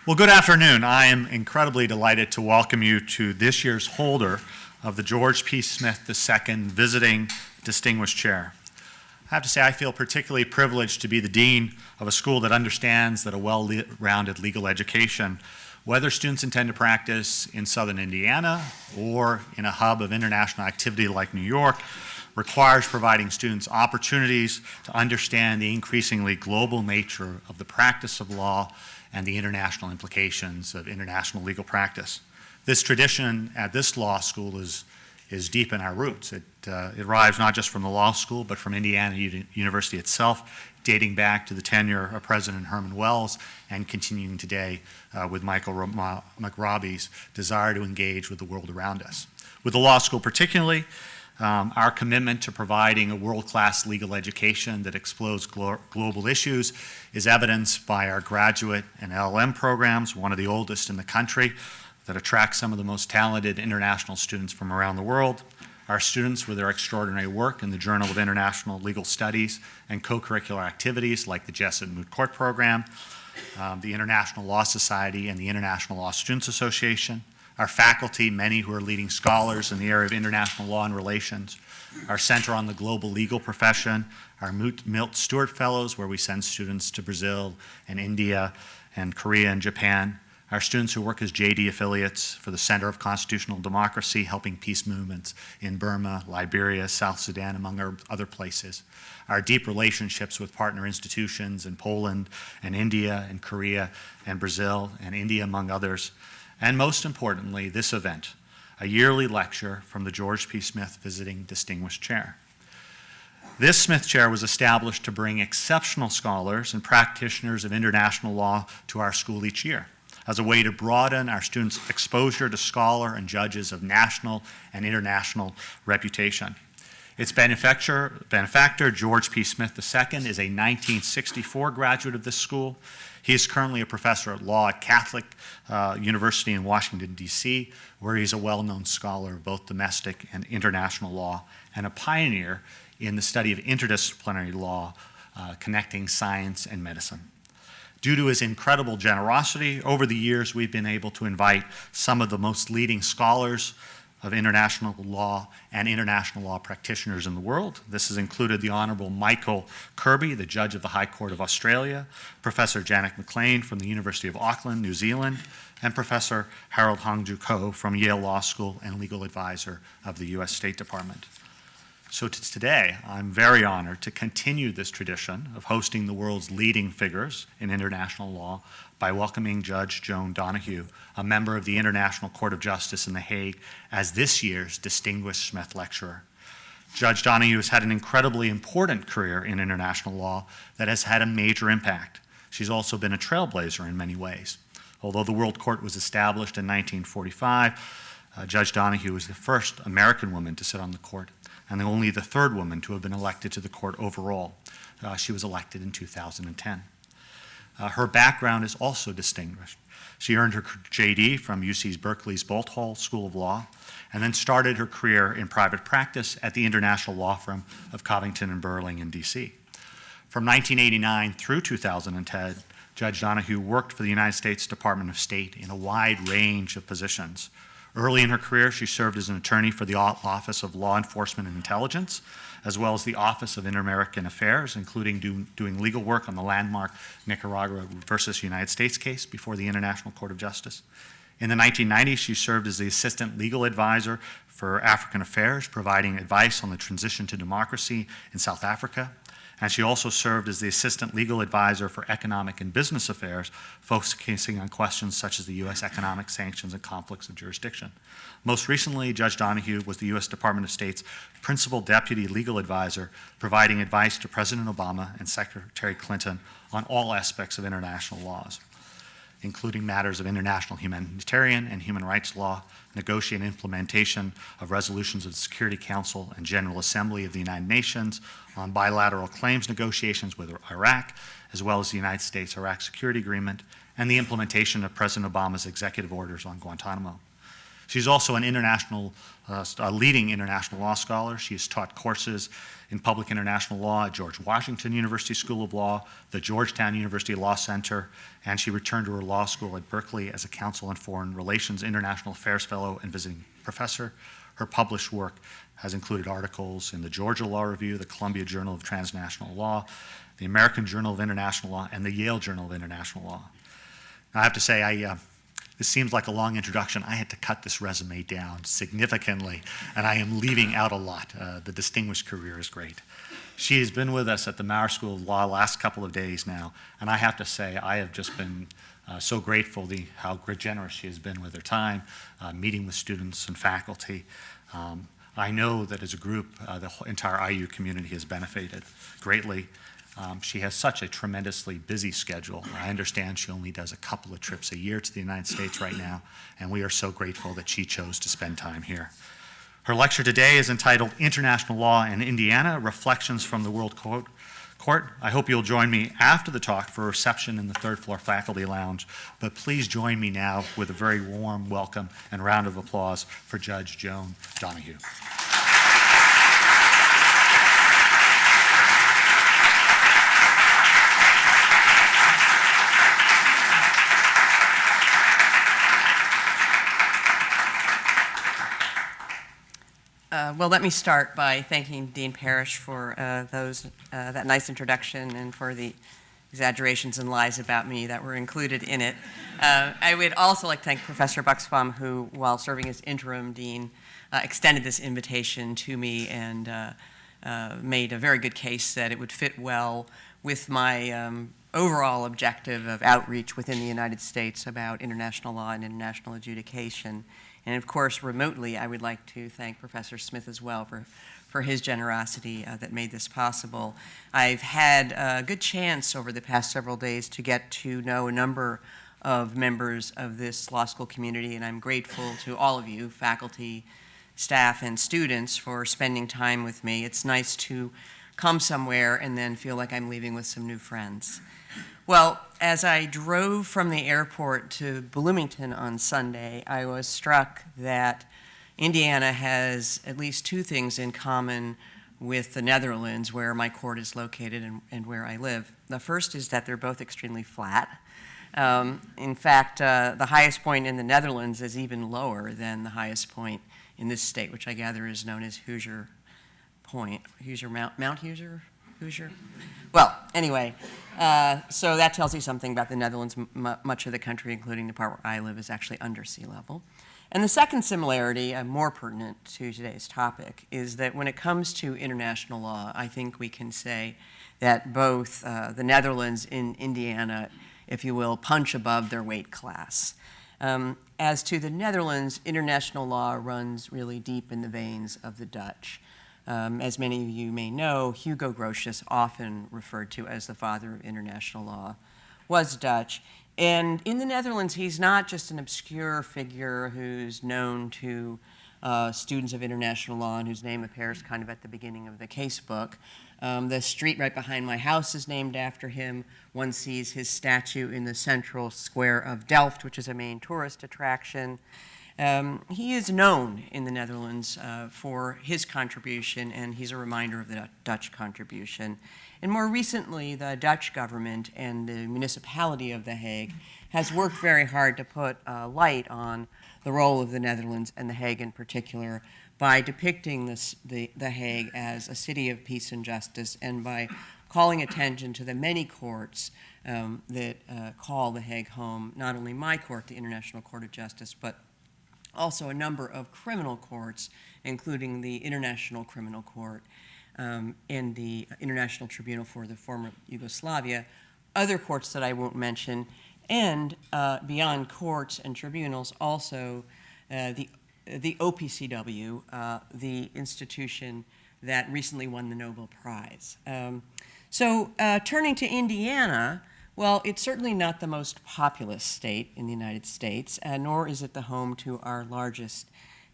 Well, good afternoon. I am incredibly delighted to welcome you to this year's holder of the George P. Smith II Visiting Distinguished Chair. I have to say I feel particularly privileged to be the dean of a school that understands that a well-rounded legal education, whether students intend to practice in southern Indiana or in a hub of international activity like New York, requires providing students opportunities to understand the increasingly global nature of the practice of law and the international implications of international legal practice. This tradition at this law school is deep in our roots. It arrives not just from the law school, but from Indiana University itself, dating back to the tenure of President Herman Wells and continuing today with Michael McRobbie's desire to engage with the world around us. With the law school particularly, our commitment to providing a world-class legal education that explores global issues is evidenced by our graduate and LLM programs, one of the oldest in the country, that attract some of the most talented international students from around the world. Our students, with their extraordinary work in the Journal of International Legal Studies and co-curricular activities like the Jesuit Moot Court Program, the International Law Society, and the International Law Students Association. Our faculty, many who are leading scholars in the area of international law and relations, our Center on the Global Legal Profession, our Milt Stewart Fellows, where we send students to Brazil and India and Korea and Japan, our students who work as JD affiliates for the Center of Constitutional Democracy, helping peace movements in Burma, Liberia, South Sudan, among other places, our deep relationships with partner institutions in Poland and India and Korea and Brazil and India, among others, and most importantly, this event, a yearly lecture from the George P. Smith Visiting Distinguished Chair. This Smith Chair was established to bring exceptional scholars and practitioners of international law to our school each year as a way to broaden our students' exposure to scholar and judges of national and international reputation. Its benefactor, George P. Smith II, is a 1964 graduate of this school. He is currently a professor of law at Catholic University in Washington, D.C., where he's a well-known scholar of both domestic and international law and a pioneer in the study of interdisciplinary law, connecting science and medicine. Due to his incredible generosity, over the years we've been able to invite some of the most leading scholars of international law and international law practitioners in the world. This has included the Honorable Michael Kirby, the Judge of the High Court of Australia, Professor Janet McLean from the University of Auckland, New Zealand, and Professor Harold Hongju Ko from Yale Law School and legal advisor of the U.S. State Department. So today, I'm very honored to continue this tradition of hosting the world's leading figures in international law by welcoming Judge Joan Donoghue, a member of the International Court of Justice in The Hague, as this year's Distinguished Smith Lecturer. Judge Donoghue has had an incredibly important career in international law that has had a major impact. She's also been a trailblazer in many ways. Although the World Court was established in 1945, Judge Donoghue was the first American woman to sit on the court and only the third woman to have been elected to the court overall. She was elected in 2010. Her background is also distinguished. She earned her JD from UC Berkeley's Boalt Hall School of Law and then started her career in private practice at the international law firm of Covington and Burling in DC. From 1989 through 2010, Judge Donoghue worked for the United States Department of State in a wide range of positions. Early in her career, she served as an attorney for the Office of Law Enforcement and Intelligence, as well as the Office of Inter-American Affairs, including doing legal work on the landmark Nicaragua versus United States case before the International Court of Justice. In the 1990s, she served as the Assistant Legal Advisor for African Affairs, providing advice on the transition to democracy in South Africa. And she also served as the Assistant Legal Advisor for Economic and Business Affairs, focusing on questions such as the U.S. economic sanctions and conflicts of jurisdiction. Most recently, Judge Donoghue was the U.S. Department of State's Principal Deputy Legal Advisor, providing advice to President Obama and Secretary Clinton on all aspects of international laws, including matters of international humanitarian and human rights law, negotiation and implementation of resolutions of the Security Council and General Assembly of the United Nations, on bilateral claims negotiations with Iraq, as well as the United States-Iraq Security Agreement, and the implementation of President Obama's executive orders on Guantánamo. She's also an a leading international law scholar. She has taught courses in public international law at George Washington University School of Law, the Georgetown University Law Center, and she returned to her law school at Berkeley as a Council on Foreign Relations International Affairs Fellow and visiting professor. Her published work has included articles in the Georgia Law Review, the Columbia Journal of Transnational Law, the American Journal of International Law, and the Yale Journal of International Law. Now, I have to say, this seems like a long introduction. I had to cut this resume down significantly, and I am leaving out a lot. The distinguished career is great. She has been with us at the Maurer School of Law last couple of days now, and I have to say, I have just been so grateful how generous she has been with her time, meeting with students and faculty. I know that as a group, the entire IU community has benefited greatly. She has such a tremendously busy schedule. I understand she only does a couple of trips a year to the United States right now, and we are so grateful that she chose to spend time here. Her lecture today is entitled International Law in Indiana, Reflections from the World Court. I hope you'll join me after the talk for a reception in the third floor faculty lounge, but please join me now with a very warm welcome and round of applause for Judge Joan Donoghue. Well, let me start by thanking Dean Parrish for that nice introduction and for the exaggerations and lies about me that were included in it. I would also like to thank Professor Buxbaum, who, while serving as interim dean, extended this invitation to me and made a very good case that it would fit well with my overall objective of outreach within the United States about international law and international adjudication. And of course, remotely, I would like to thank Professor Smith as well for his generosity that made this possible. I've had a good chance over the past several days to get to know a number of members of this law school community, and I'm grateful to all of you, faculty, staff, and students, for spending time with me. It's nice to come somewhere and then feel like I'm leaving with some new friends. Well, as I drove from the airport to Bloomington on Sunday, I was struck that Indiana has at least two things in common with the Netherlands, where my court is located and where I live. The first is that they're both extremely flat. In fact, the highest point in the Netherlands is even lower than the highest point in this state, which I gather is known as Hoosier Point. Mount Hoosier? Hoosier? Well, anyway, so that tells you something about the Netherlands. Much of the country, including the part where I live, is actually under sea level. And the second similarity, more pertinent to today's topic, is that when it comes to international law, I think we can say that both the Netherlands and Indiana, if you will, punch above their weight class. As to the Netherlands, international law runs really deep in the veins of the Dutch. As many of you may know, Hugo Grotius, often referred to as the father of international law, was Dutch. And in the Netherlands, he's not just an obscure figure who's known to students of international law and whose name appears kind of at the beginning of the casebook. The street right behind my house is named after him. One sees his statue in the central square of Delft, which is a main tourist attraction. He is known in the Netherlands for his contribution, and he's a reminder of the Dutch contribution. And more recently, the Dutch government and the municipality of The Hague has worked very hard to put light on the role of the Netherlands and The Hague in particular by depicting The Hague as a city of peace and justice, and by calling attention to the many courts that call The Hague home, not only my court, the International Court of Justice, but also a number of criminal courts, including the International Criminal Court and the International Tribunal for the former Yugoslavia, other courts that I won't mention, and beyond courts and tribunals, also the OPCW, the institution that recently won the Nobel Prize. So turning to Indiana, well, it's certainly not the most populous state in the United States, nor is it the home to our largest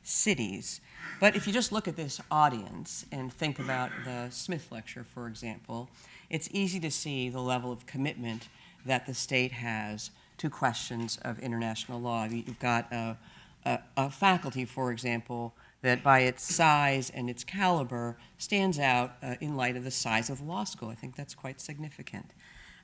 cities. But if you just look at this audience and think about the Smith Lecture, for example, it's easy to see the level of commitment that the state has to questions of international law. You've got a a faculty, for example, that by its size and its caliber stands out in light of the size of the law school. I think that's quite significant.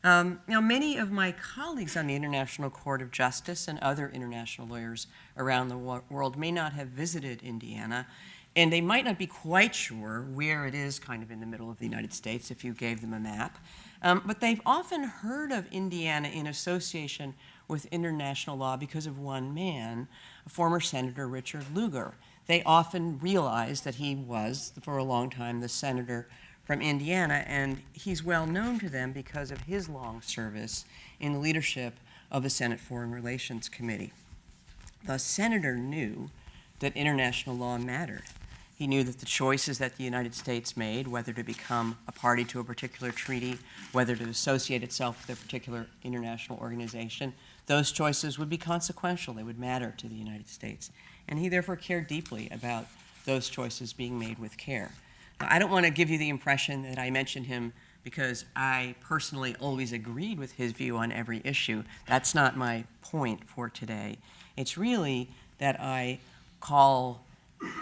Now, many of my colleagues on the International Court of Justice and other international lawyers around the world may not have visited Indiana, and they might not be quite sure where it is kind of in the middle of the United States if you gave them a map. But they've often heard of Indiana in association with international law because of one man, former Senator Richard Lugar. They often realize that he was, for a long time, the senator from Indiana, and he's well known to them because of his long service in the leadership of the Senate Foreign Relations Committee. The senator knew that international law mattered. He knew that the choices that the United States made, whether to become a party to a particular treaty, whether to associate itself with a particular international organization, those choices would be consequential. They would matter to the United States. And he therefore cared deeply about those choices being made with care. Now, I don't want to give you the impression that I mentioned him because I personally always agreed with his view on every issue. That's not my point for today. It's really that I call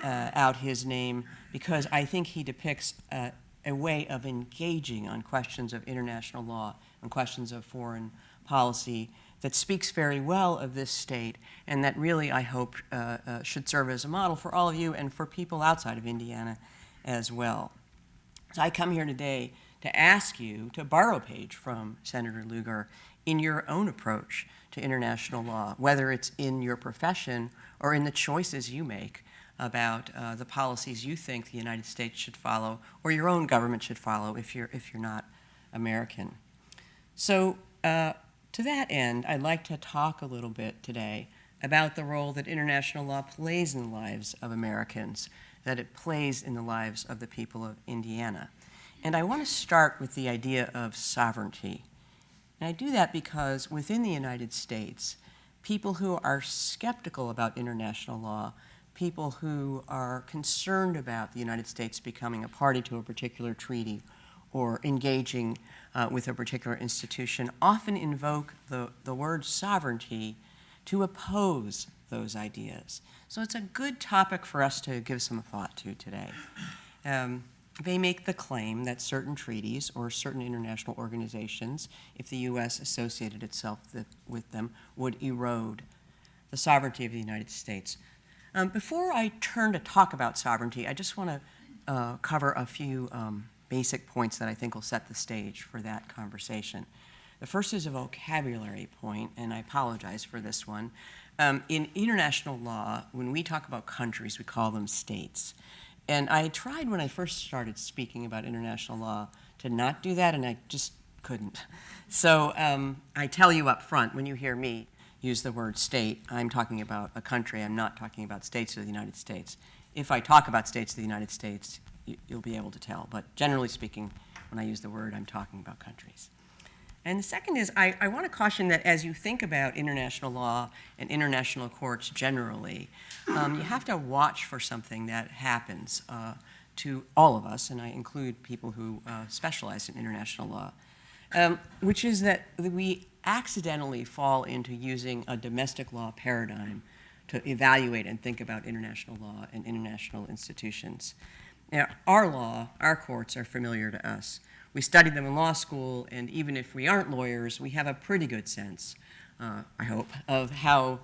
out his name because I think he depicts a way of engaging on questions of international law and questions of foreign policy that speaks very well of this state and that really, I hope, should serve as a model for all of you and for people outside of Indiana as well. So I come here today to ask you to borrow a page from Senator Lugar in your own approach to international law, whether it's in your profession or in the choices you make about the policies you think the United States should follow or your own government should follow if you're not American. So to that end, I'd like to talk a little bit today about the role that international law plays in the lives of Americans, that it plays in the lives of the people of Indiana. And I want to start with the idea of sovereignty. And I do that because within the United States, people who are skeptical about international law, people who are concerned about the United States becoming a party to a particular treaty or engaging with a particular institution often invoke the word sovereignty to oppose those ideas. So it's a good topic for us to give some thought to today. They make the claim that certain treaties or certain international organizations, if the U.S. associated itself with them, would erode the sovereignty of the United States. Before I turn to talk about sovereignty, I just want to cover a few basic points that I think will set the stage for that conversation. The first is a vocabulary point, and I apologize for this one. In international law, when we talk about countries, we call them states. And I tried when I first started speaking about international law to not do that, and I just couldn't. So I tell you up front, when you hear me use the word state, I'm talking about a country. I'm not talking about states of the United States. If I talk about states of the United States, you'll be able to tell. But generally speaking, when I use the word, I'm talking about countries. And the second is I want to caution that as you think about international law and international courts generally, you have to watch for something that happens to all of us, and I include people who specialize in international law, which is that we accidentally fall into using a domestic law paradigm to evaluate and think about international law and international institutions. Now, our law, our courts are familiar to us. We studied them in law school, and even if we aren't lawyers, we have a pretty good sense, I hope, of how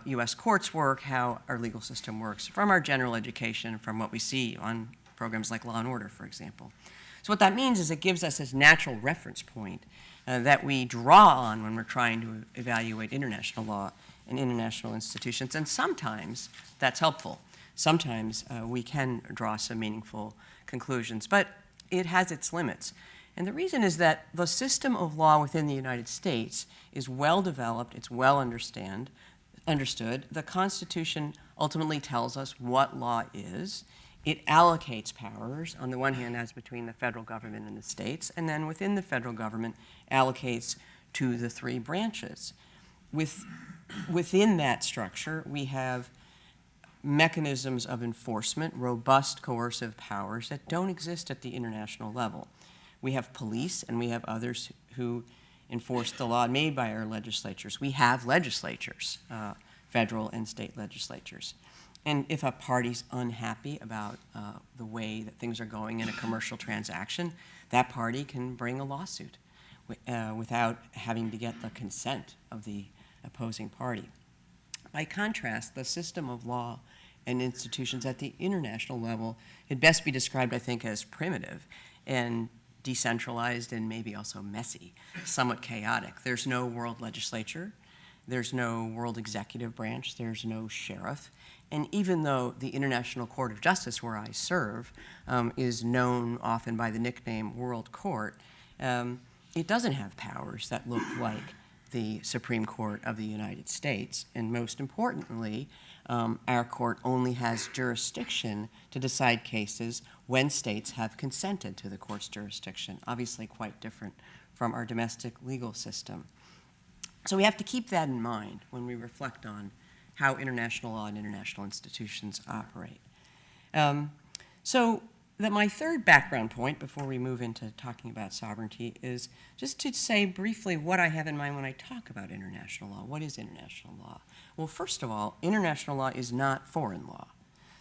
U.S. courts work, how our legal system works, from our general education, from what we see on programs like Law and Order, for example. So what that means is it gives us this natural reference point that we draw on when we're trying to evaluate international law and international institutions, and sometimes that's helpful. Sometimes we can draw some meaningful conclusions, but it has its limits. And the reason is that the system of law within the United States is well developed, it's well understood. The Constitution ultimately tells us what law is. It allocates powers, on the one hand, as between the federal government and the states, and then within the federal government allocates to the three branches. Within that structure, we have mechanisms of enforcement, robust coercive powers that don't exist at the international level. We have police and we have others who enforce the law made by our legislatures. We have legislatures, federal and state legislatures. And if a party's unhappy about the way that things are going in a commercial transaction, that party can bring a lawsuit without having to get the consent of the opposing party. By contrast, the system of law and institutions at the international level could best be described, I think, as primitive and decentralized and maybe also messy, somewhat chaotic. There's no world legislature, there's no world executive branch, there's no sheriff. And even though the International Court of Justice, where I serve, is known often by the nickname World Court, it doesn't have powers that look like the Supreme Court of the United States. And most importantly, our court only has jurisdiction to decide cases when states have consented to the court's jurisdiction, obviously quite different from our domestic legal system. So we have to keep that in mind when we reflect on how international law and international institutions operate. My third background point before we move into talking about sovereignty is just to say briefly what I have in mind when I talk about international law. What is international law? Well, first of all, international law is not foreign law.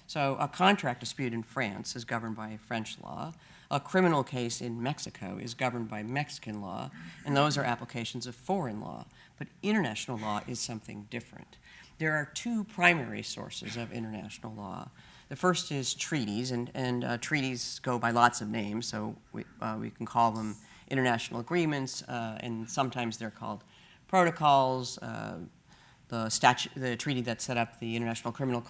So a contract dispute in France is governed by French law. A criminal case in Mexico is governed by Mexican law, and those are applications of foreign law. But international law is something different. There are two primary sources of international law. The first is treaties, and treaties go by lots of names, so we can call them international agreements, and sometimes they're called protocols. The treaty that set up the International Criminal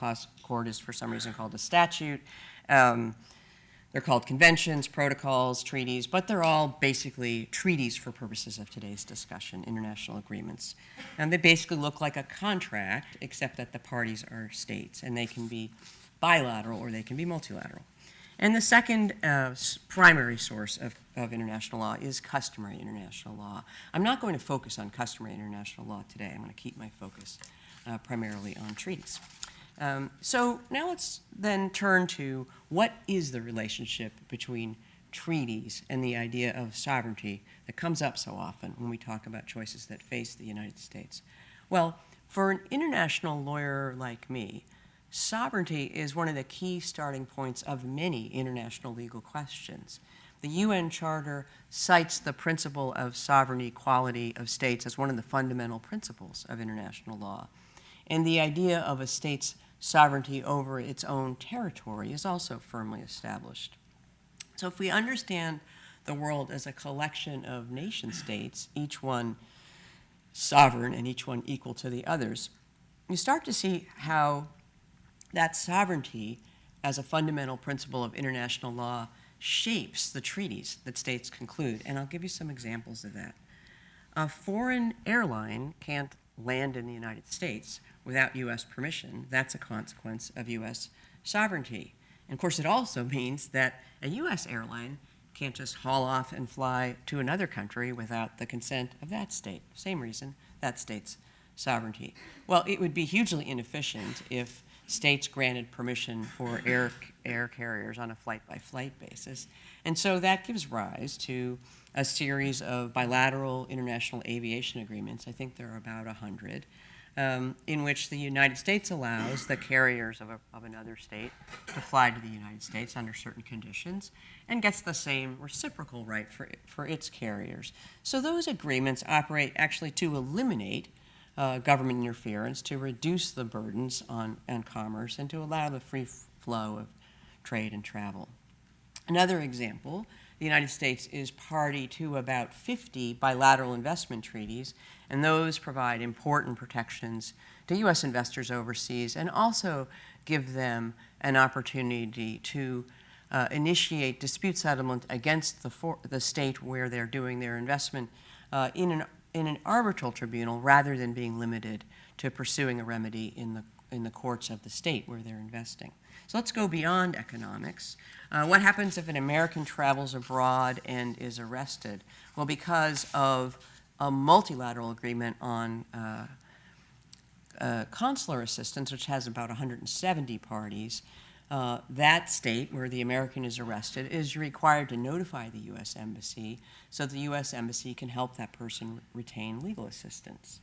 Court is for some reason called a statute. They're called conventions, protocols, treaties, but they're all basically treaties for purposes of today's discussion, international agreements. And they basically look like a contract, except that the parties are states, and they can be bilateral or they can be multilateral. And the second primary source of international law is customary international law. I'm not going to focus on customary international law today. I'm going to keep my focus primarily on treaties. So now let's then turn to what is the relationship between treaties and the idea of sovereignty that comes up so often when we talk about choices that face the United States. Well, for an international lawyer like me, sovereignty is one of the key starting points of many international legal questions. The UN Charter cites the principle of sovereign equality of states as one of the fundamental principles of international law. And the idea of a state's sovereignty over its own territory is also firmly established. So if we understand the world as a collection of nation states, each one sovereign and each one equal to the others, you start to see how that sovereignty as a fundamental principle of international law shapes the treaties that states conclude. And I'll give you some examples of that. A foreign airline can't land in the United States without U.S. permission. That's a consequence of U.S. sovereignty. And of course, it also means that a U.S. airline can't just haul off and fly to another country without the consent of that state. Same reason, that state's sovereignty. Well, it would be hugely inefficient if states granted permission for air carriers on a flight-by-flight basis. And so that gives rise to a series of bilateral international aviation agreements. I think there are about 100, in which the United States allows the carriers of another state to fly to the United States under certain conditions and gets the same reciprocal right for its carriers. So those agreements operate actually to eliminate government interference, to reduce the burdens on commerce, and to allow the free flow of trade and travel. Another example, the United States is party to about 50 bilateral investment treaties, and those provide important protections to U.S. investors overseas and also give them an opportunity to initiate dispute settlement against the state where they're doing their investment in an arbitral tribunal rather than being limited to pursuing a remedy in the courts of the state where they're investing. So let's go beyond economics. What happens if an American travels abroad and is arrested? Well, because of a multilateral agreement on consular assistance, which has about 170 parties, that state where the American is arrested is required to notify the U.S. Embassy so the U.S. Embassy can help that person retain legal assistance.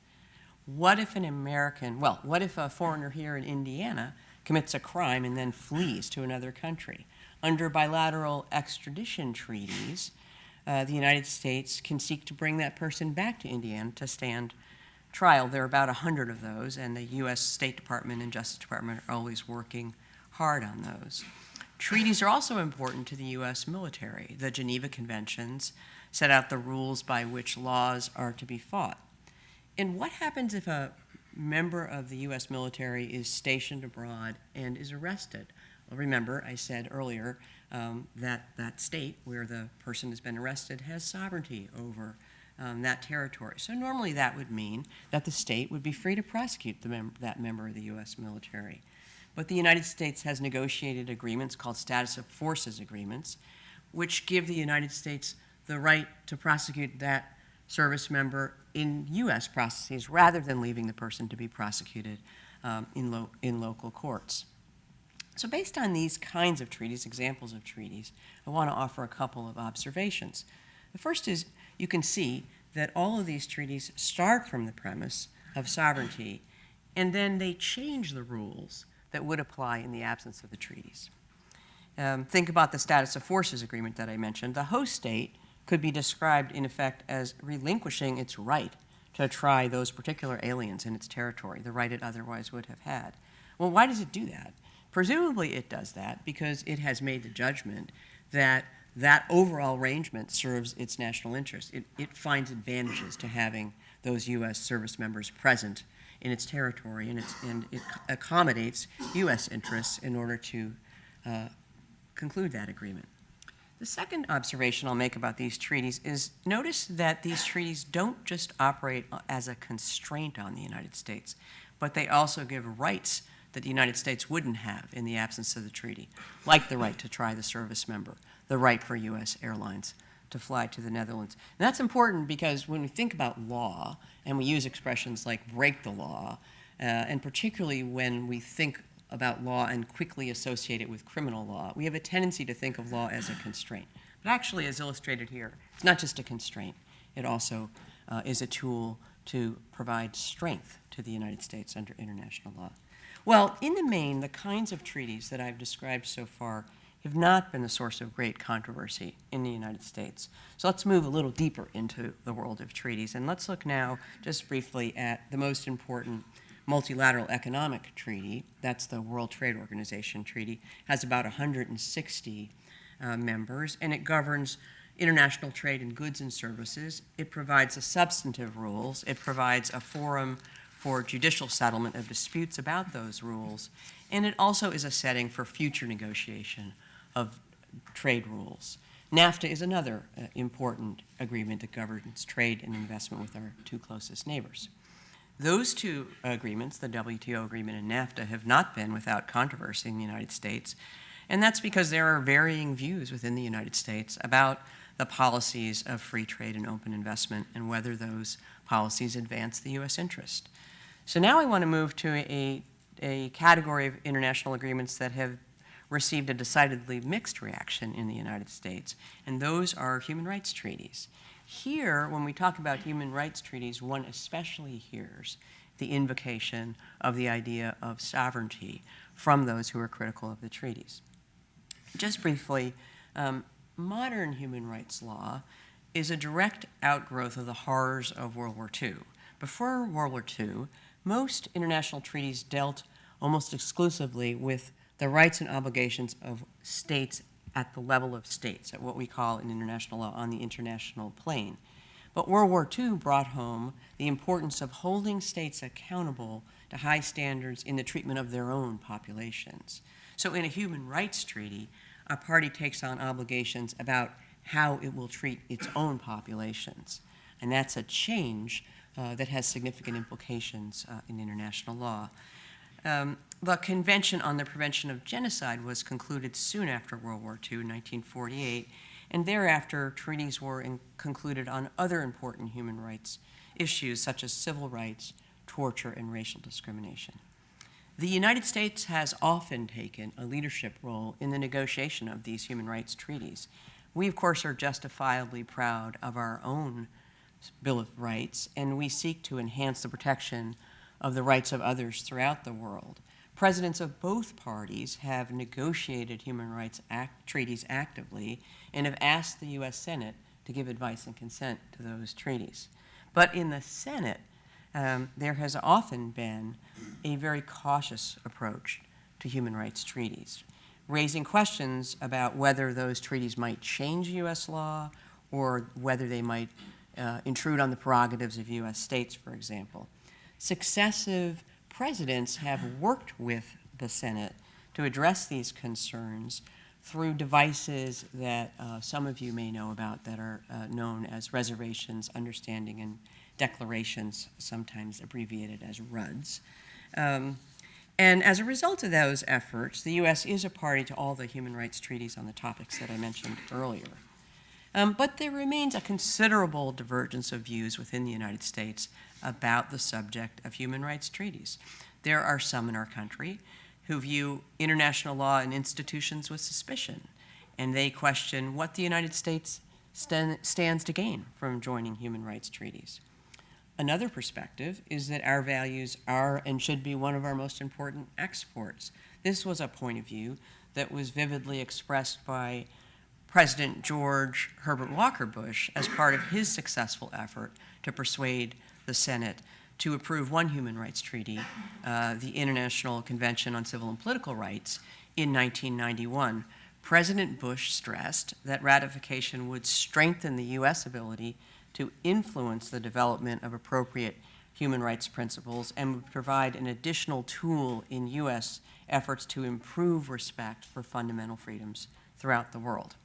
what if what if a foreigner here in Indiana commits a crime and then flees to another country? Under bilateral extradition treaties, the United States can seek to bring that person back to Indiana to stand trial. There are about 100 of those, and the U.S. State Department and Justice Department are always working hard on those. Treaties are also important to the U.S. military. The Geneva Conventions set out the rules by which laws are to be fought. And what happens if a member of the U.S. military is stationed abroad and is arrested? Well, remember, I said earlier that state where the person has been arrested has sovereignty over that territory. So normally that would mean that the state would be free to prosecute that member of the U.S. military. But the United States has negotiated agreements called status of forces agreements, which give the United States the right to prosecute that service member in U.S. processes rather than leaving the person to be prosecuted in local courts. So based on these kinds of treaties, examples of treaties, I want to offer a couple of observations. The first is you can see that all of these treaties start from the premise of sovereignty, and then they change the rules that would apply in the absence of the treaties. Think about the status of forces agreement that I mentioned. The host state could be described, in effect, as relinquishing its right to try those particular aliens in its territory, the right it otherwise would have had. Well, why does it do that? Presumably it does that because it has made the judgment that that overall arrangement serves its national interest. It finds advantages to having those U.S. service members present in its territory, and it accommodates U.S. interests in order to conclude that agreement. The second observation I'll make about these treaties is notice that these treaties don't just operate as a constraint on the United States, but they also give rights that the United States wouldn't have in the absence of the treaty, like the right to try the service member, the right for U.S. airlines to fly to the Netherlands. And that's important because when we think about law, and we use expressions like break the law, and particularly when we think about law and quickly associate it with criminal law, we have a tendency to think of law as a constraint. But actually, as illustrated here, it's not just a constraint. It also is a tool to provide strength to the United States under international law. Well, in the main, the kinds of treaties that I've described so far have not been the source of great controversy in the United States. So let's move a little deeper into the world of treaties, and let's look now just briefly at the most important multilateral economic treaty. That's the World Trade Organization treaty. It has about 160 members, and it governs international trade in goods and services. It provides the substantive rules. It provides a forum for judicial settlement of disputes about those rules, and it also is a setting for future negotiation of trade rules. NAFTA is another important agreement that governs trade and investment with our two closest neighbors. Those two agreements, the WTO agreement and NAFTA, have not been without controversy in the United States, and that's because there are varying views within the United States about the policies of free trade and open investment and whether those policies advance the U.S. interest. So now I want to move to a category of international agreements that have received a decidedly mixed reaction in the United States, and those are human rights treaties. Here, when we talk about human rights treaties, one especially hears the invocation of the idea of sovereignty from those who are critical of the treaties. Just briefly, modern human rights law is a direct outgrowth of the horrors of World War II. Before World War II, most international treaties dealt almost exclusively with the rights and obligations of states at the level of states, at what we call in international law on the international plane. But World War II brought home the importance of holding states accountable to high standards in the treatment of their own populations. So in a human rights treaty, a party takes on obligations about how it will treat its own populations. And that's a change that has significant implications in international law. The Convention on the Prevention of Genocide was concluded soon after World War II in 1948, and thereafter treaties were concluded on other important human rights issues such as civil rights, torture, and racial discrimination. The United States has often taken a leadership role in the negotiation of these human rights treaties. We, of course, are justifiably proud of our own Bill of Rights, and we seek to enhance the protection of the rights of others throughout the world. Presidents of both parties have negotiated human rights treaties actively and have asked the U.S. Senate to give advice and consent to those treaties. But in the Senate, there has often been a very cautious approach to human rights treaties, raising questions about whether those treaties might change U.S. law or whether they might intrude on the prerogatives of U.S. states, for example. Successive presidents have worked with the Senate to address these concerns through devices that some of you may know about that are known as reservations, understanding, and declarations, sometimes abbreviated as RUDs. And as a result of those efforts, the U.S. is a party to all the human rights treaties on the topics that I mentioned earlier. But there remains a considerable divergence of views within the United States about the subject of human rights treaties. There are some in our country who view international law and institutions with suspicion, and they question what the United States stands to gain from joining human rights treaties. Another perspective is that our values are and should be one of our most important exports. This was a point of view that was vividly expressed by President George Herbert Walker Bush as part of his successful effort to persuade the Senate to approve one human rights treaty, the International Convention on Civil and Political Rights, in 1991. President Bush stressed that ratification would strengthen the U.S. ability to influence the development of appropriate human rights principles and would provide an additional tool in U.S. efforts to improve respect for fundamental freedoms throughout the world.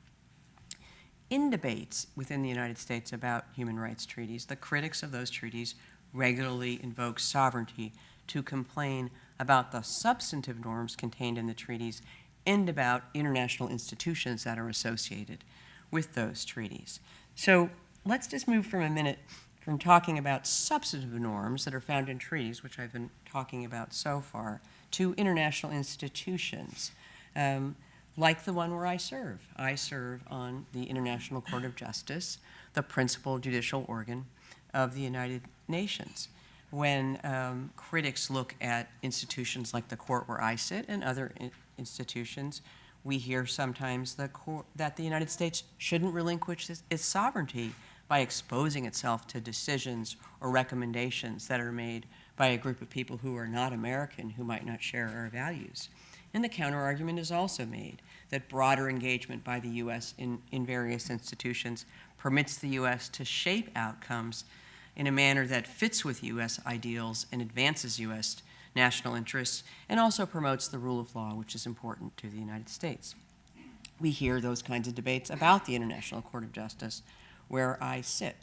In debates within the United States about human rights treaties, the critics of those treaties regularly invoke sovereignty to complain about the substantive norms contained in the treaties and about international institutions that are associated with those treaties. So let's just move from a minute from talking about substantive norms that are found in treaties, which I've been talking about so far, to international institutions, like the one where I serve. I serve on the International Court of Justice, the principal judicial organ of the United Nations. When critics look at institutions like the court where I sit and other institutions, we hear sometimes that the United States shouldn't relinquish its sovereignty by exposing itself to decisions or recommendations that are made by a group of people who are not American, who might not share our values. And the counterargument is also made that broader engagement by the U.S. in various institutions permits the U.S. to shape outcomes in a manner that fits with U.S. ideals and advances U.S. national interests, and also promotes the rule of law, which is important to the United States. We hear those kinds of debates about the International Court of Justice, where I sit.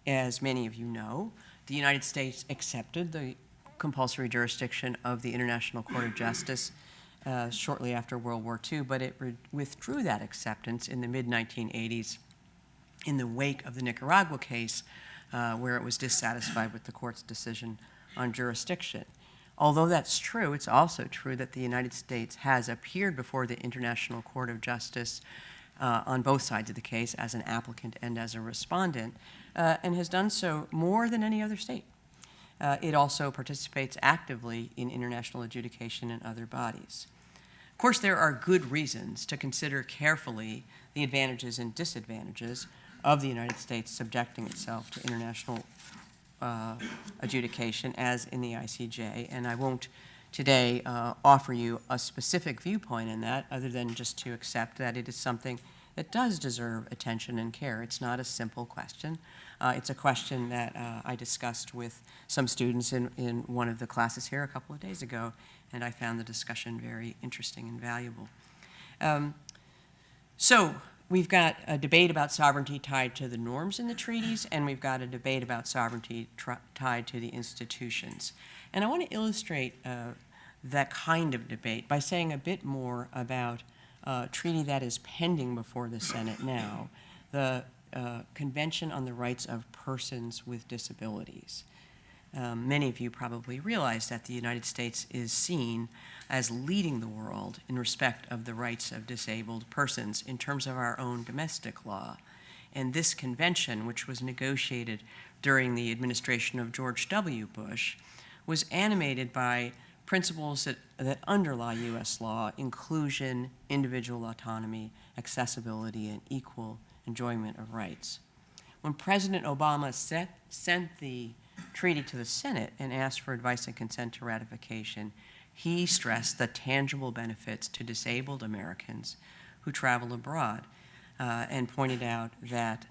As many of you know, the United States accepted the compulsory jurisdiction of the International Court of Justice shortly after World War II, but it withdrew that acceptance in the mid-1980s in the wake of the Nicaragua case, where it was dissatisfied with the court's decision on jurisdiction. Although that's true, it's also true that the United States has appeared before the International Court of Justice on both sides of the case as an applicant and as a respondent, and has done so more than any other state. It also participates actively in international adjudication and other bodies. Of course, there are good reasons to consider carefully the advantages and disadvantages of the United States subjecting itself to international adjudication, as in the ICJ, and I won't today offer you a specific viewpoint in that, other than just to accept that it is something that does deserve attention and care. It's not a simple question. It's a question that I discussed with some students in one of the classes here a couple of days ago, and I found the discussion very interesting and valuable. So we've got a debate about sovereignty tied to the norms in the treaties, and we've got a debate about sovereignty tied to the institutions. And I want to illustrate that kind of debate by saying a bit more about a treaty that is pending before the Senate now, the Convention on the Rights of Persons with Disabilities. Many of you probably realize that the United States is seen as leading the world in respect of the rights of disabled persons in terms of our own domestic law. And this convention, which was negotiated during the administration of George W. Bush, was animated by principles that underlie U.S. law: inclusion, individual autonomy, accessibility, and equal enjoyment of rights. When President Obama sent the treaty to the Senate and asked for advice and consent to ratification, he stressed the tangible benefits to disabled Americans who travel abroad, and pointed out that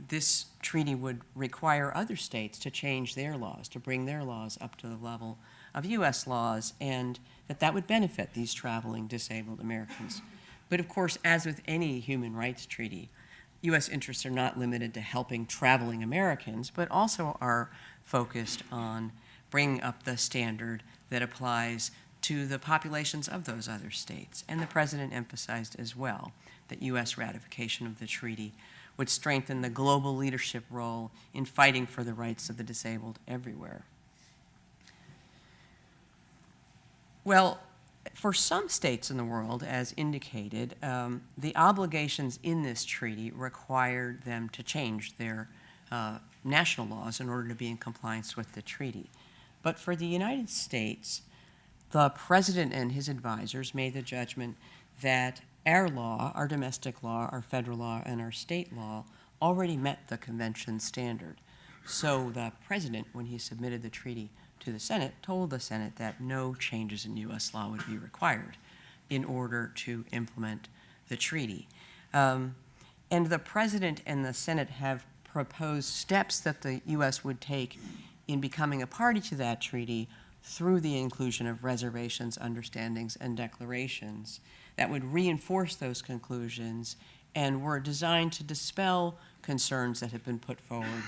this treaty would require other states to change their laws, to bring their laws up to the level of U.S. laws, and that would benefit these traveling disabled Americans. But of course, as with any human rights treaty, U.S. interests are not limited to helping traveling Americans, but also are focused on bringing up the standard that applies to the populations of those other states. And the President emphasized as well that U.S. ratification of the treaty would strengthen the global leadership role in fighting for the rights of the disabled everywhere. Well, for some states in the world, as indicated, the obligations in this treaty required them to change their national laws in order to be in compliance with the treaty. But for the United States, the President and his advisors made the judgment that our law, our domestic law, our federal law, and our state law already met the convention standard. So the President, when he submitted the treaty to the Senate, told the Senate that no changes in U.S. law would be required in order to implement the treaty. And the President and the Senate have proposed steps that the U.S. would take in becoming a party to that treaty through the inclusion of reservations, understandings, and declarations that would reinforce those conclusions and were designed to dispel concerns that have been put forward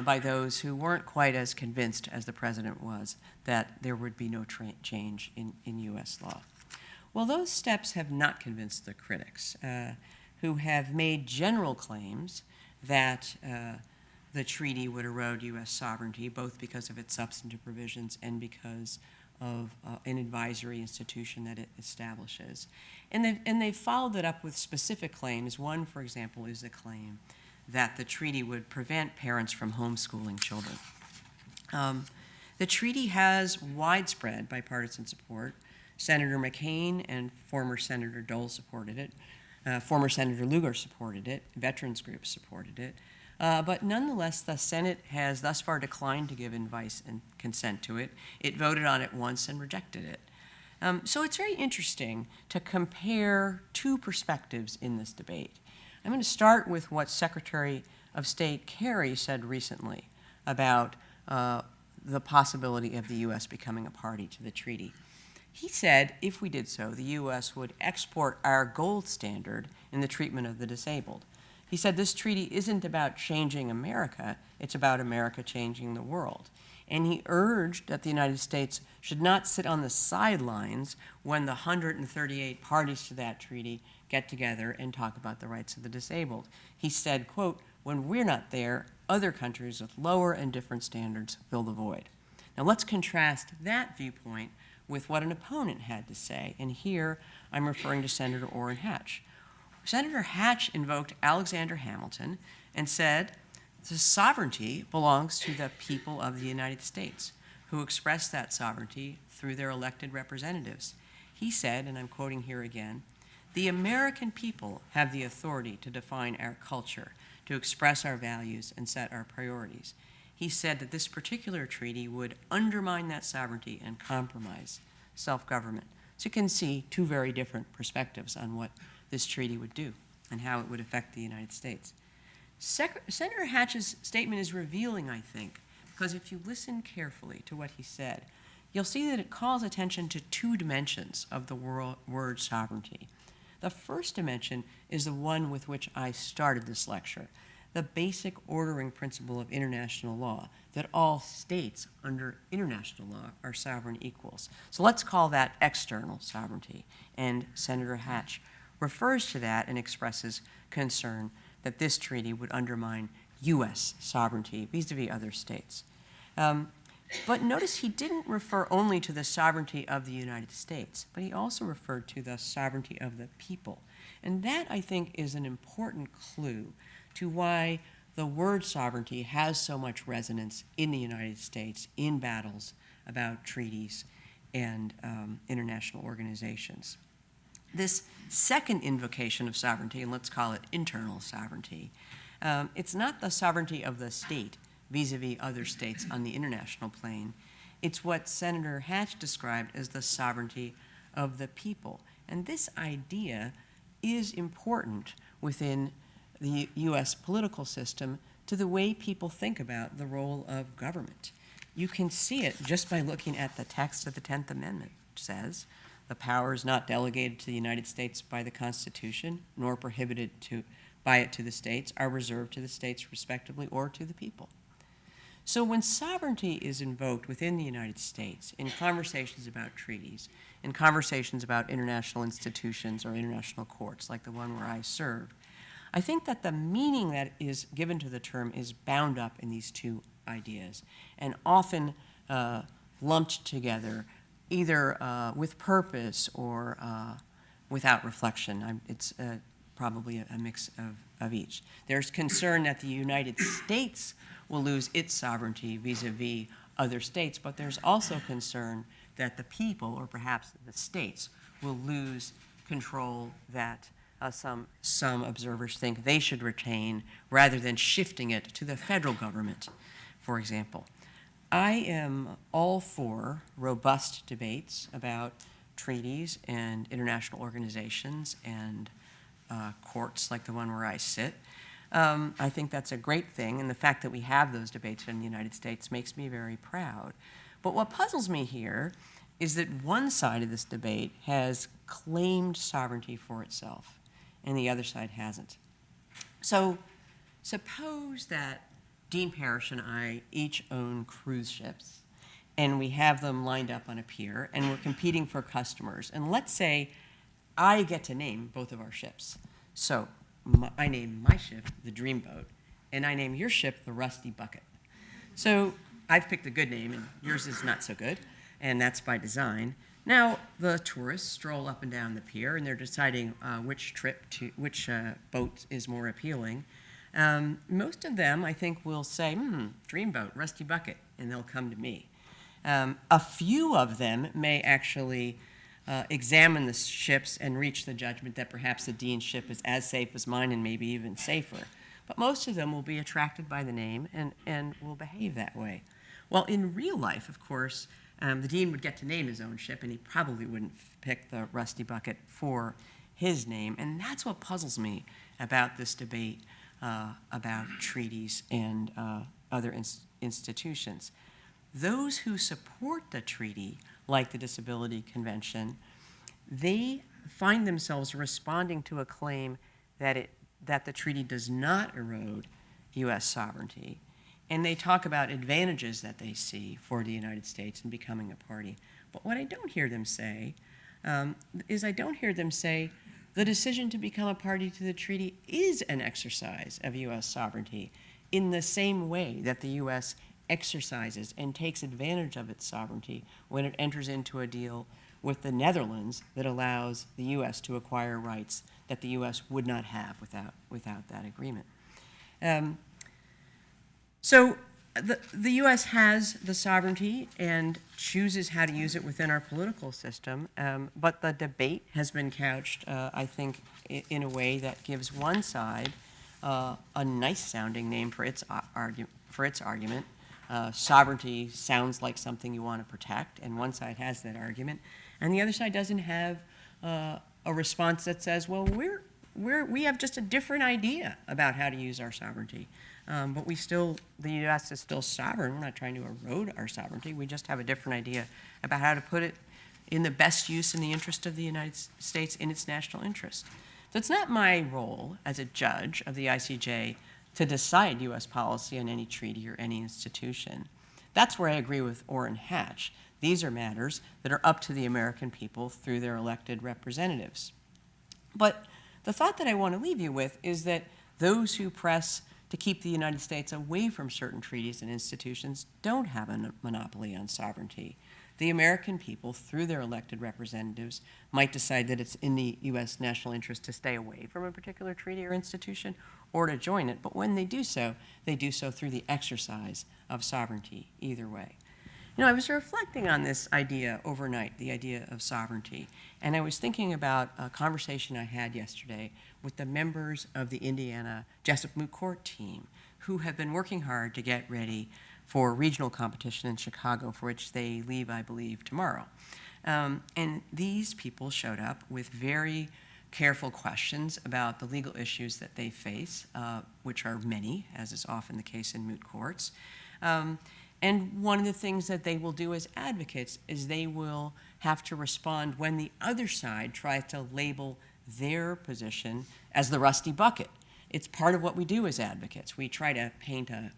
by those who weren't quite as convinced as the President was that there would be no change in U.S. law. Well, those steps have not convinced the critics, who have made general claims that the treaty would erode U.S. sovereignty, both because of its substantive provisions and because of an advisory institution that it establishes. And they've followed it up with specific claims. One, for example, is the claim that the treaty would prevent parents from homeschooling children. The treaty has widespread bipartisan support. Senator McCain and former Senator Dole supported it. Former Senator Lugar supported it. Veterans groups supported it. But nonetheless, the Senate has thus far declined to give advice and consent to it. It voted on it once and rejected it. So it's very interesting to compare two perspectives in this debate. I'm going to start with what Secretary of State Kerry said recently about the possibility of the U.S. becoming a party to the treaty. He said, if we did so, the U.S. would export our gold standard in the treatment of the disabled. He said this treaty isn't about changing America, it's about America changing the world. And he urged that the United States should not sit on the sidelines when the 138 parties to that treaty get together and talk about the rights of the disabled. He said, quote, when we're not there, other countries with lower and different standards fill the void. Now let's contrast that viewpoint with what an opponent had to say. And here I'm referring to Senator Orrin Hatch. Senator Hatch invoked Alexander Hamilton and said, the sovereignty belongs to the people of the United States, who express that sovereignty through their elected representatives. He said, and I'm quoting here again, the American people have the authority to define our culture, to express our values and set our priorities. He said that this particular treaty would undermine that sovereignty and compromise self-government. So you can see two very different perspectives on what this treaty would do and how it would affect the United States. Senator Hatch's statement is revealing, I think, because if you listen carefully to what he said, you'll see that it calls attention to two dimensions of the word sovereignty. The first dimension is the one with which I started this lecture, the basic ordering principle of international law, that all states under international law are sovereign equals. So let's call that external sovereignty. And Senator Hatch refers to that and expresses concern that this treaty would undermine U.S. sovereignty vis-a-vis other states. But notice he didn't refer only to the sovereignty of the United States, but he also referred to the sovereignty of the people. And that, I think, is an important clue to why the word sovereignty has so much resonance in the United States in battles about treaties and international organizations. This second invocation of sovereignty, and let's call it internal sovereignty, it's not the sovereignty of the state vis-a-vis other states on the international plane. It's what Senator Hatch described as the sovereignty of the people. And this idea is important within the U.S. political system to the way people think about the role of government. You can see it just by looking at the text of the 10th Amendment, which says, the powers not delegated to the United States by the Constitution, nor prohibited by it to the states, are reserved to the states respectively or to the people. So when sovereignty is invoked within the United States in conversations about treaties, in conversations about international institutions or international courts, like the one where I served, I think that the meaning that is given to the term is bound up in these two ideas and often lumped together either with purpose or without reflection. It's probably a mix of each. There's concern that the United States will lose its sovereignty vis-a-vis other states, but there's also concern that the people, or perhaps the states, will lose control that some observers think they should retain rather than shifting it to the federal government, for example. I am all for robust debates about treaties and international organizations and courts like the one where I sit. I think that's a great thing, and the fact that we have those debates in the United States makes me very proud. But what puzzles me here is that one side of this debate has claimed sovereignty for itself, and the other side hasn't. So suppose that Dean Parrish and I each own cruise ships, and we have them lined up on a pier, and we're competing for customers. And let's say I get to name both of our ships. So I name my ship the Dreamboat, and I name your ship the Rusty Bucket. So I've picked a good name, and yours is not so good, and that's by design. Now the tourists stroll up and down the pier, and they're deciding which boat is more appealing. Most of them, I think, will say, Dreamboat, Rusty Bucket, and they'll come to me. A few of them may actually examine the ships and reach the judgment that perhaps the Dean's ship is as safe as mine and maybe even safer. But most of them will be attracted by the name and will behave that way. Well, in real life, of course, the Dean would get to name his own ship, and he probably wouldn't pick the Rusty Bucket for his name. And that's what puzzles me about this debate about treaties and other institutions. Those who support the treaty, like the Disability Convention, they find themselves responding to a claim that the treaty does not erode U.S. sovereignty. And they talk about advantages that they see for the United States in becoming a party. But what I don't hear them say the decision to become a party to the treaty is an exercise of U.S. sovereignty in the same way that the U.S. exercises and takes advantage of its sovereignty when it enters into a deal with the Netherlands that allows the U.S. to acquire rights that the U.S. would not have without that agreement. So the U.S. has the sovereignty and chooses how to use it within our political system, but the debate has been couched, I think, in a way that gives one side a nice-sounding name for its argument. Sovereignty sounds like something you want to protect, and one side has that argument, and the other side doesn't have a response that says, well, we have just a different idea about how to use our sovereignty. But the U.S. is still sovereign. We're not trying to erode our sovereignty. We just have a different idea about how to put it in the best use in the interest of the United States in its national interest. So it's not my role as a judge of the ICJ to decide U.S. policy on any treaty or any institution. That's where I agree with Orrin Hatch. These are matters that are up to the American people through their elected representatives. But the thought that I want to leave you with is that those who press to keep the United States away from certain treaties and institutions don't have a monopoly on sovereignty. the American people, through their elected representatives, might decide that it's in the U.S. national interest to stay away from a particular treaty or institution or to join it. But when they do so through the exercise of sovereignty, either way. You know, I was reflecting on this idea overnight, the idea of sovereignty, and I was thinking about a conversation I had yesterday with the members of the Indiana Jessup Moot Court team who have been working hard to get ready for regional competition in Chicago, for which they leave, I believe, tomorrow. And these people showed up with very careful questions about the legal issues that they face, which are many, as is often the case in moot courts. And one of the things that they will do as advocates is they will have to respond when the other side tries to label their position as the rusty bucket. It's part of what we do as advocates. We try to paint a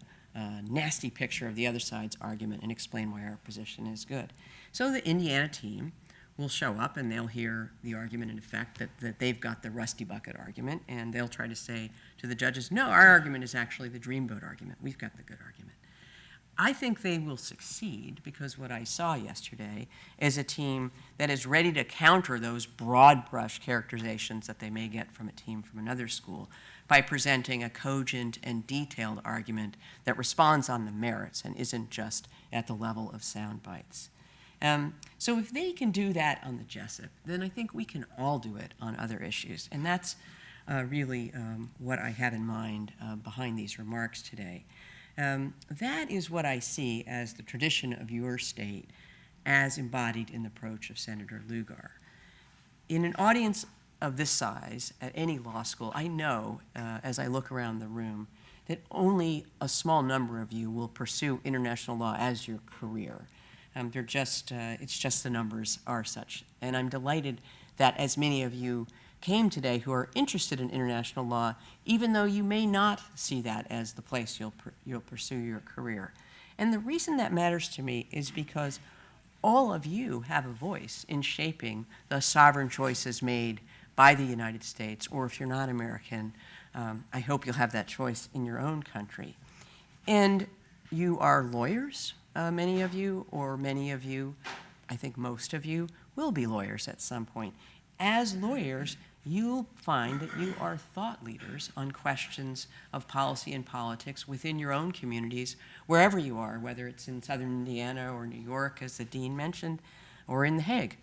nasty picture of the other side's argument and explain why our position is good. So the Indiana team will show up and they'll hear the argument in effect that they've got the rusty bucket argument, and they'll try to say to the judges, no, our argument is actually the dreamboat argument. We've got the good argument. I think they will succeed because what I saw yesterday is a team that is ready to counter those broad brush characterizations that they may get from a team from another school by presenting a cogent and detailed argument that responds on the merits and isn't just at the level of sound bites. So if they can do that on the Jessup, then I think we can all do it on other issues. And that's really what I have in mind behind these remarks today. That is what I see as the tradition of your state as embodied in the approach of Senator Lugar. In an audience of this size at any law school, I know, as I look around the room, that only a small number of you will pursue international law as your career. It's just the numbers are such. And I'm delighted that as many of you came today who are interested in international law, even though you may not see that as the place you'll pursue your career. And the reason that matters to me is because all of you have a voice in shaping the sovereign choices made by the United States, or if you're not American, I hope you'll have that choice in your own country. And you are lawyers, many of you, I think most of you, will be lawyers at some point. As lawyers, you'll find that you are thought leaders on questions of policy and politics within your own communities, wherever you are, whether it's in southern Indiana or New York, as the dean mentioned, or in The Hague.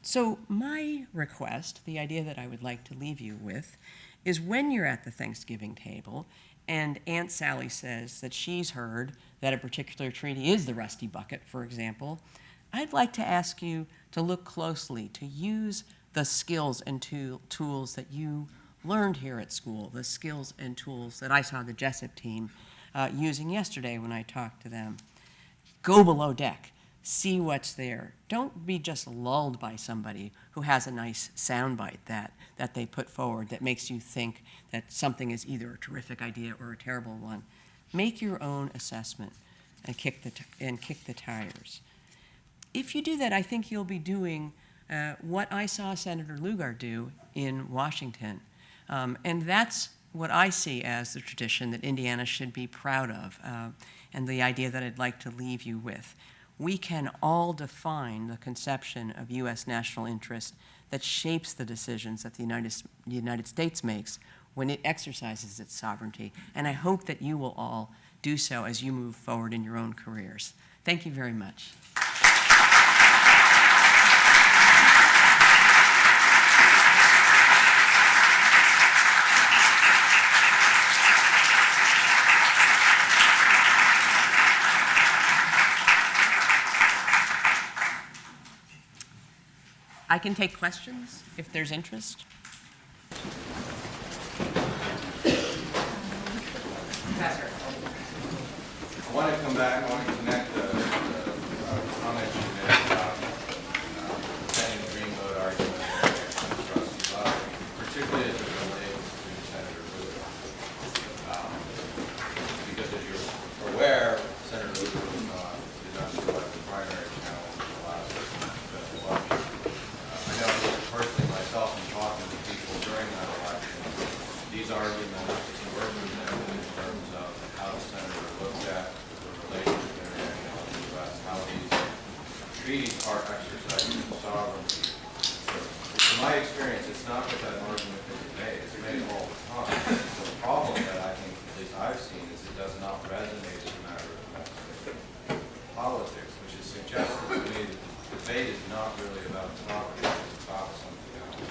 So my request, the idea that I would like to leave you with, is when you're at the Thanksgiving table and Aunt Sally says that she's heard that a particular treaty is the rusty bucket, for example, I'd like to ask you to look closely, to use the skills and tools that you learned here at school, the skills and tools that I saw the Jessup team using yesterday when I talked to them. Go below deck. See what's there. Don't be just lulled by somebody who has a nice soundbite that they put forward that makes you think that something is either a terrific idea or a terrible one. Make your own assessment and kick the tires. If you do that, I think you'll be doing what I saw Senator Lugar do in Washington. And that's what I see as the tradition that Indiana should be proud of, and the idea that I'd like to leave you with. We can all define the conception of U.S. national interest that shapes the decisions that the United States makes when it exercises its sovereignty. And I hope that you will all do so as you move forward in your own careers. Thank you very much. I can take questions if there's interest. Professor. I want to come back, I want to connect the comments you made about defending the green vote argument against Rusty Buck, particularly as it relates to Senator Lugar. Because as you're aware, Senator Lugar did not select the primary challenge in the last presidential election. I know personally myself in talking to people during that election, these arguments were presented in terms of how the senator looked at the relationship international to the U.S., how these treaties are exercising sovereignty. In my experience, it's not that that argument can be made. It's made all the time. The problem that I think, at least I've seen, is it does not resonate as a matter of politics, which is suggesting to me that the debate is not really about sovereignty, it's about something else.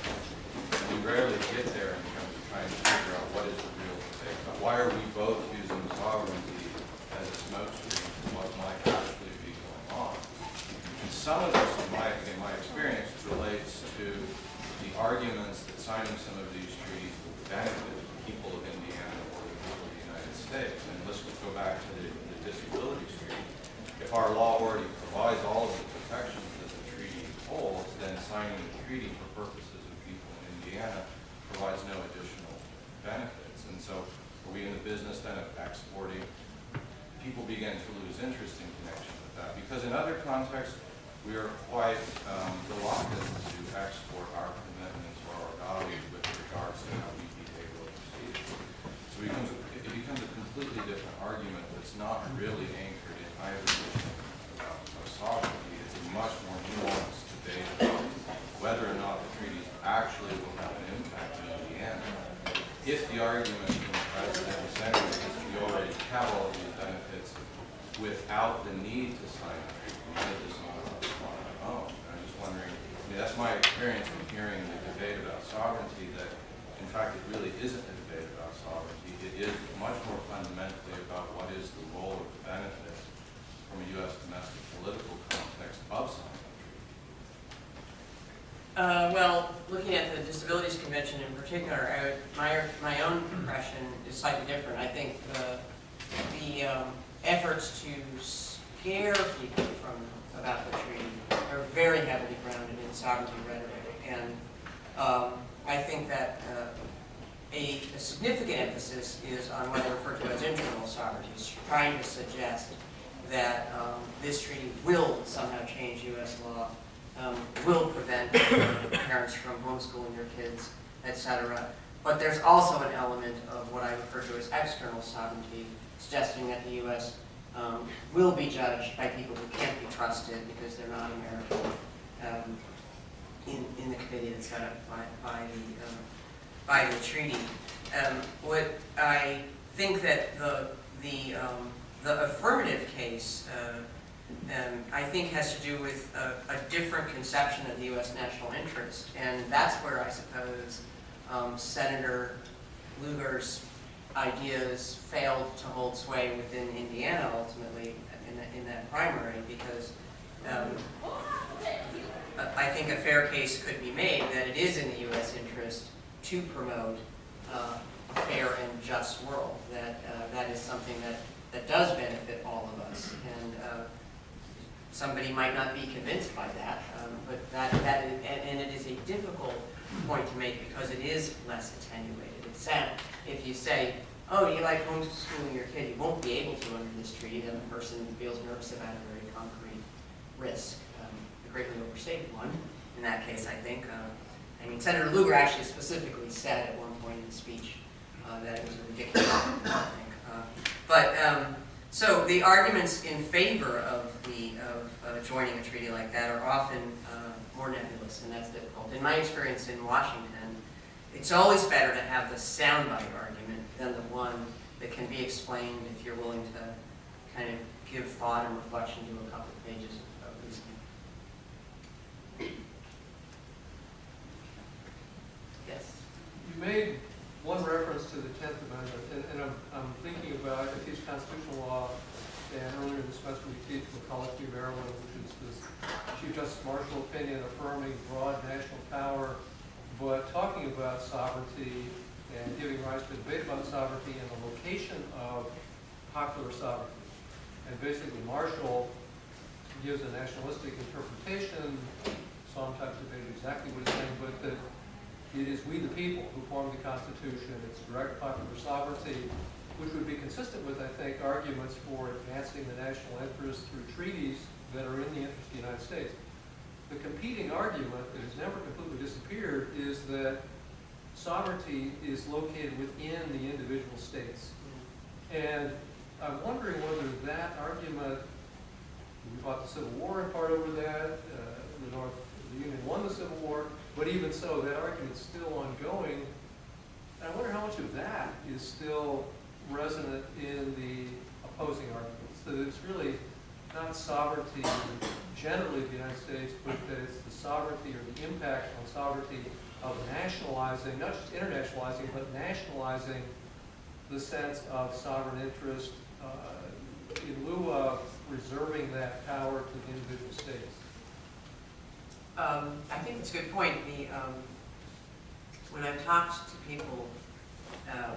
And we rarely get there in terms of trying to figure out what is the real debate about. Why are we both using sovereignty as a smokescreen for what might actually be going on? And some of this, in my experience, relates to the arguments that signing some of these treaties will benefit the people of Indiana or the people of the United States. And let's just go back to the disabilities treaty. If our law already provides all of the protections that the treaty holds, then signing the treaty for purposes of people in Indiana provides no additional benefits. And so are we in the business then of exporting? People begin to lose interest in connection with that, because in other contexts, we are quite reluctant to export our commitments or our values with regards to how we behave overseas. So it becomes a completely different argument that's not really anchored in either vision about sovereignty. It's a much more nuanced debate about whether or not the treaties actually will have an impact in Indiana. If the argument from the President and Senator is that we already have all of these benefits without the need to sign the treaty, we did this on our own. And I'm just wondering, that's my experience in hearing the debate about sovereignty, that in fact it really isn't a debate about sovereignty. It is much more fundamentally about what is the role of the benefits from a U.S. domestic political context of signing the treaty. Well, looking at the Disabilities Convention in particular, my own impression is slightly different. I think the efforts to scare people about the treaty are very heavily grounded in sovereignty rhetoric. And I think that a significant emphasis is on what I refer to as internal sovereignty, trying to suggest that this treaty will somehow change U.S. law, will prevent parents from homeschooling their kids, etc. But there's also an element of what I refer to as external sovereignty, suggesting that the U.S. Will be judged by people who can't be trusted because they're not American in the committee that's set up by the treaty. What I think that the affirmative case I think has to do with a different conception of the U.S. national interest, and that's where I suppose Senator Lugar's ideas failed to hold sway within Indiana ultimately in that primary, because I think a fair case could be made that it is in the U.S. interest to promote a fair and just world, that is something that does benefit all of us. And somebody might not be convinced by that, but and it is a difficult point to make because it is less attenuated. It's sad if you say, oh, you like homeschooling your kid, you won't be able to under this treaty, then the person feels nervous about a very concrete risk, a greatly overstated one. In that case, I think, Senator Lugar actually specifically said at one point in the speech that it was a ridiculous thing, I think. So the arguments in favor of joining a treaty like that are often more nebulous, and that's difficult. In my experience in Washington, it's always better to have the soundbite argument than the one that can be explained if you're willing to kind of give thought and reflection to a couple of pages of reasoning. Yes? You made one reference to the 10th Amendment, and I'm thinking about, I teach constitutional law, and earlier this semester we teach McCulloch v. Maryland, which is this Chief Justice Marshall opinion affirming broad national power, but talking about sovereignty and giving rise to debate about sovereignty and the location of popular sovereignty. And basically Marshall gives a nationalistic interpretation, sometimes debate exactly what he's saying, but that it is we the people who form the Constitution, it's direct popular sovereignty, which would be consistent with, I think, arguments for advancing the national interest through treaties that are in the interest of the United States. The competing argument that has never completely disappeared is that sovereignty is located within the individual states. And I'm wondering whether that argument We fought the Civil War in part over that. The Union won the Civil War, but even so, that argument's still ongoing. And I wonder how much of that is still resonant in the opposing arguments. That it's really not sovereignty generally of the United States, but that it's the sovereignty or the impact on sovereignty of nationalizing, not just internationalizing, but nationalizing the sense of sovereign interest in lieu of reserving that power to the individual states. I think it's a good point. When I've talked to people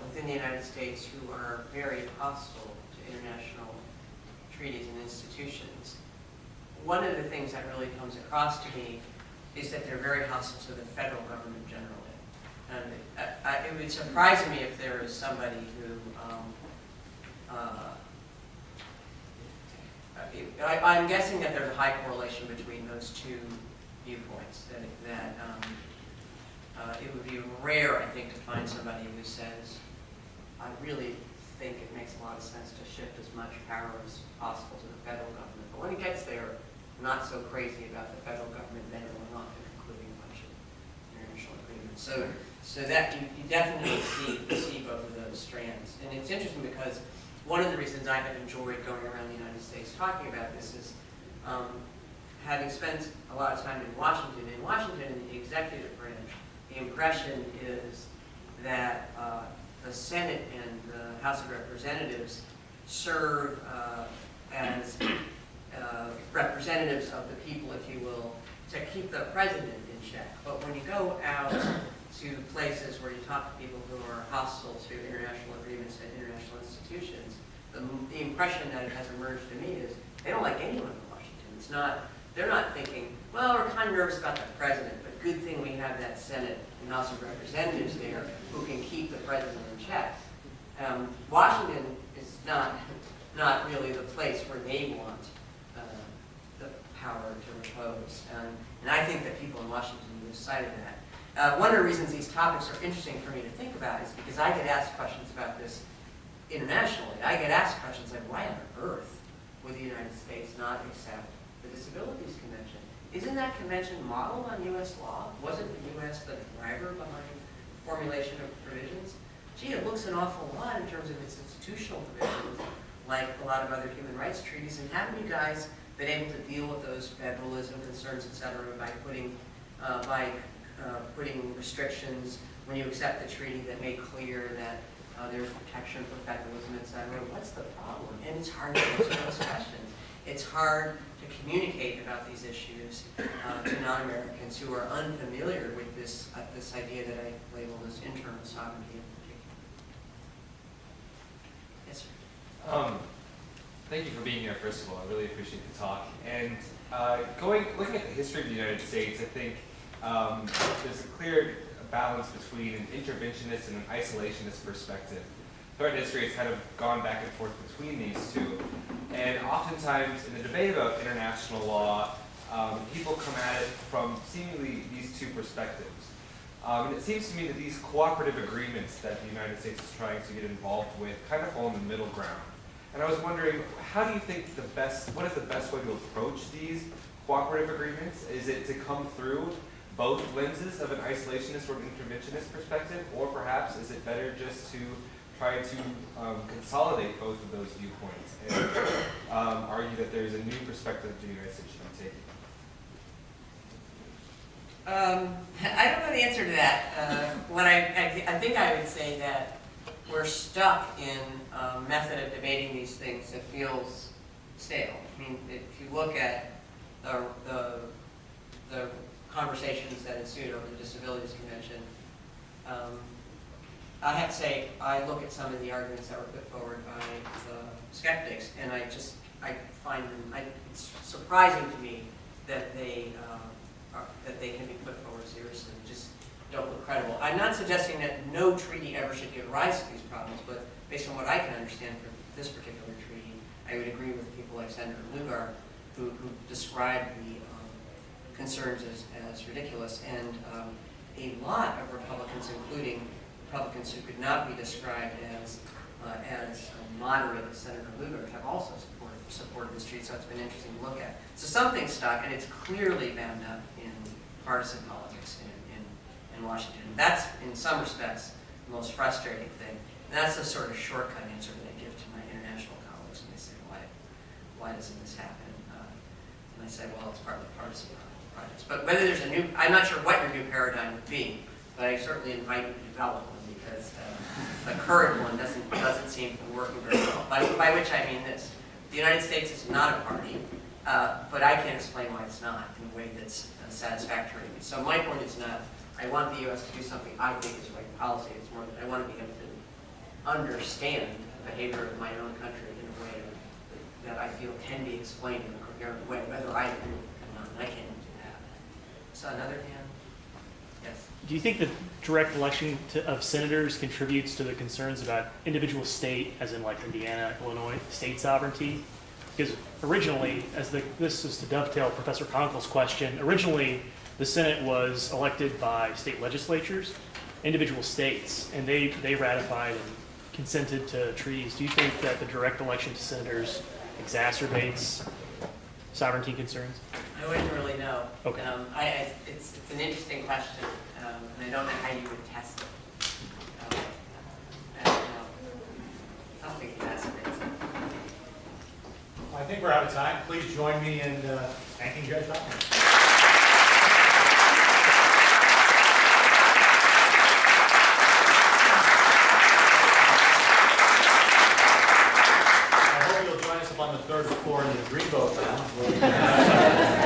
within the United States who are very hostile to international treaties and institutions, one of the things that really comes across to me is that they're very hostile to the federal government generally. And it would surprise me if there is somebody who, I'm guessing that there's a high correlation between those two viewpoints, that it would be rare, I think, to find somebody who says, I really think it makes a lot of sense to shift as much power as possible to the federal government. But when it gets there, not so crazy about the federal government then going off and concluding a bunch of international agreements. So that you definitely see both of those strands. And it's interesting because one of the reasons I have enjoyed going around the United States talking about this is having spent a lot of time in Washington. In Washington, in the executive branch, the impression is that the Senate and the House of Representatives serve as representatives of the people, if you will, to keep the president in check. But when you go out to places where you talk to people who are hostile to international agreements and international institutions, the impression that has emerged to me is they don't like anyone in Washington. It's not, they're not thinking, well, we're kind of nervous about the president, but good thing we have that Senate and House of Representatives there who can keep the president in check. Washington is not really the place where they want the power to repose. And I think that people in Washington lose sight of that. One of the reasons these topics are interesting for me to think about is because I get asked questions about this internationally. I get asked questions like, why on earth would the United States not accept the Disabilities Convention? Isn't that convention modeled on U.S. law? Wasn't the U.S. the driver behind formulation of provisions? Gee, it looks an awful lot in terms of its institutional provisions, like a lot of other human rights treaties. And haven't you guys been able to deal with those federalism concerns, et cetera, by putting restrictions when you accept the treaty that make clear that there's protection for federalism, et cetera? What's the problem? And it's hard to answer those questions. It's hard to communicate about these issues to non-Americans who are unfamiliar with this idea that I label as internal sovereignty in particular. Yes, sir. Thank you for being here, first of all. I really appreciate the talk. And looking at the history of the United States, I think there's a clear balance between an interventionist and an isolationist perspective. Throughout history, it's kind of gone back and forth between these two. And oftentimes, in the debate about international law, people come at it from seemingly these two perspectives. And it seems to me that these cooperative agreements that the United States is trying to get involved with kind of fall in the middle ground. And I was wondering, how do you think what is the best way to approach these cooperative agreements? Is it to come through both lenses of an isolationist or an interventionist perspective, or perhaps is it better just to try to consolidate both of those viewpoints and argue that there's a new perspective the United States should be taking? I don't know the answer to that. I think I would say that we're stuck in a method of debating these things that feels stale. I mean, if you look at the conversations that ensued over the Disabilities Convention, I have to say, I look at some of the arguments that were put forward by the skeptics, and I find them, it's surprising to me that they can be put forward seriously, just don't look credible. I'm not suggesting that no treaty ever should give rise to these problems, but based on what I can understand from this particular treaty, I would agree with people like Senator Lugar, who described the concerns as ridiculous, and a lot of Republicans, including Republicans who could not be described as moderate as Senator Lugar, have also supported supported this treaty, so it's been interesting to look at. So something stuck, and it's clearly bound up in partisan politics in Washington. That's, in some respects, the most frustrating thing. And that's the sort of shortcut answer that I give to my international colleagues when they say, why doesn't this happen? And I say, well, it's partly partisan projects. But whether there's a new, I'm not sure what your new paradigm would be, but I certainly invite you to develop one because the current one doesn't seem to be working very well. By which I mean this. The United States is not a party, but I can't explain why it's not in a way that's satisfactory to me. So my point is not, I want the U.S. to do something I think is right policy. It's more that I want to be able to understand the behavior of my own country in a way that I feel can be explained in a coherent way, whether I agree with it or not. And I can't do that. So another hand? Yes. Do you think that direct election of senators contributes to the concerns about individual state, as in like Indiana, Illinois, state sovereignty? Because originally, this is to dovetail Professor Conkle's question, originally the Senate was elected by state legislatures, individual states, and they ratified and consented to treaties. Do you think that the direct election to senators exacerbates sovereignty concerns? I wouldn't really know. Okay. It's an interesting question, and I don't know how you would test it. I don't know. I don't think it exacerbates it. I think we're out of time. Please join me in thanking Judge Donoghue. I hope you'll join us up on the third floor in the Greenboat Lounge.